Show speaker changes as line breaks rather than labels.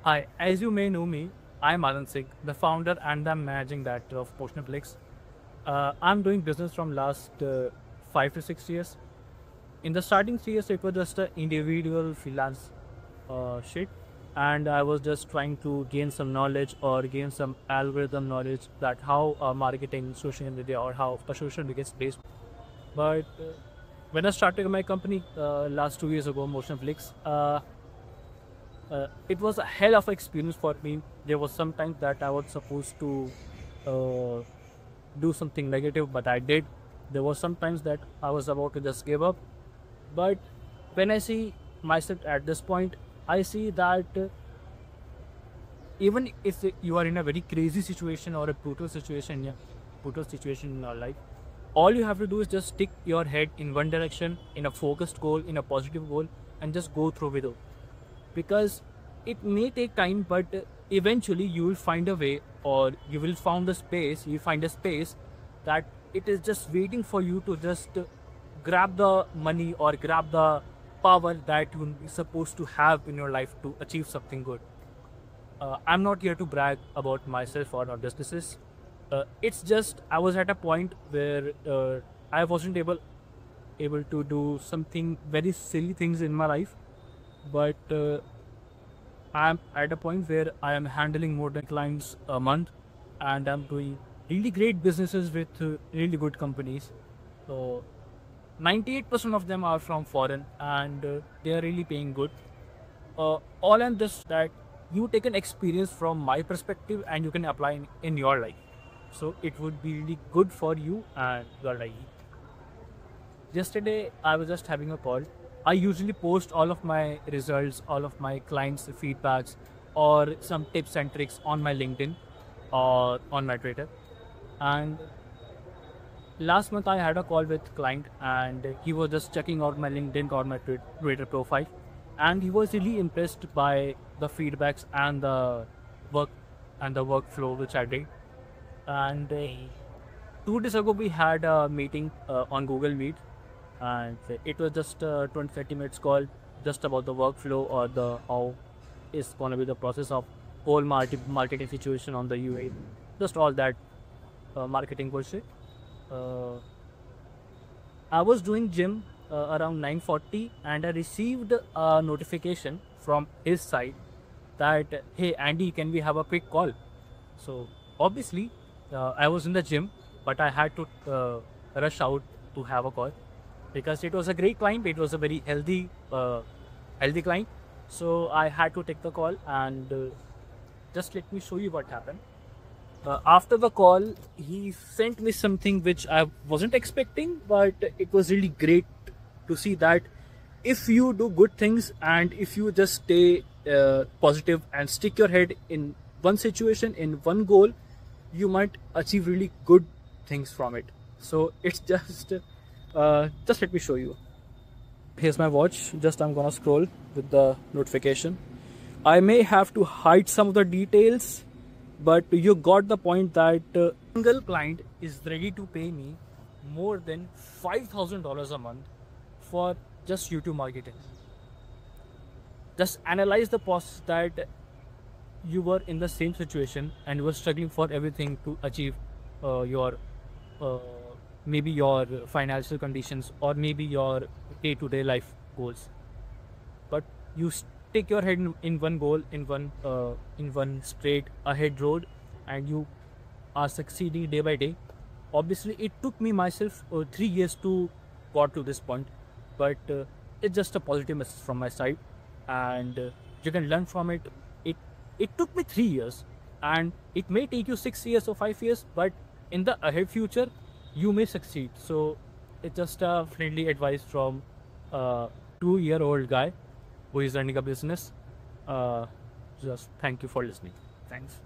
Hi, as you may know me, I'm Anand Singh, the founder and the managing director of Motionaflix. I'm doing business from last 5 to 6 years. In the starting 3 years, it was just an individual freelance shit, and I was just trying to gain some knowledge or gain some algorithm knowledge that how marketing, social media, or how a social media gets based. But when I started my company last 2 years ago, Motionaflix, it was a hell of an experience for me. There was sometimes that I was supposed to uh, do something negative, but I did. There was sometimes that I was about to just give up. But when I see myself at this point, I see that even if you are in a very crazy situation or a brutal situation, yeah, brutal situation in your life, all you have to do is just stick your head in one direction, in a focused goal, in a positive goal, and just go through with it, because it may take time, but eventually you will find a way, or you will find a space that it is just waiting for you to just grab the money or grab the power that you're supposed to have in your life to achieve something good. I'm not here to brag about myself or our businesses. It's just I was at a point where I wasn't able to do something very silly things in my life, but I'm at a point where I am handling more than clients a month, and I'm doing really great businesses with really good companies. So 98% of them are from foreign, and they are really paying good. All and this that you take an experience from my perspective and you can apply in your life. So it would be really good for you and your life. Yesterday, I was just having a call. I usually post all of my results, all of my clients' feedbacks, or some tips and tricks on my LinkedIn or on my Twitter. And last month, I had a call with client, and he was just checking out my LinkedIn or my Twitter profile, and he was really impressed by the feedbacks and the work and the workflow which I did. And 2 days ago, we had a meeting on Google Meet, and it was just a 20-30 minutes call, just about the workflow or the how is going to be the process of whole marketing situation on the UA, just all that marketing bullshit. Uh, I was doing gym around 9:40, and I received a notification from his side that, hey Andy, can we have a quick call? So obviously, I was in the gym, but I had to rush out to have a call because it was a great climb. It was a very healthy climb. So I had to take the call, and just let me show you what happened. After the call, he sent me something which I wasn't expecting, but it was really great to see that if you do good things and if you just stay positive and stick your head in one situation, in one goal, you might achieve really good things from it. So it's just let me show you. Here's my watch. Just I'm gonna scroll with the notification. I may have to hide some of the details, but you got the point that single client is ready to pay me more than $5,000 a month for just YouTube marketing. Just analyze the process that you were in the same situation and you were struggling for everything to achieve your uh, maybe your financial conditions or maybe your day-to-day life goals, but you stick your head in one goal, in one straight ahead road, and you are succeeding day by day. Obviously it took me myself 3 years to got to this point, but it's just a positive message from my side, and you can learn from it. It took me 3 years, and it may take you 6 years or 5 years, but in the ahead future you may succeed. So it's just a friendly advice from a 2-year-old guy who is running a business. Just thank you for listening. Thanks.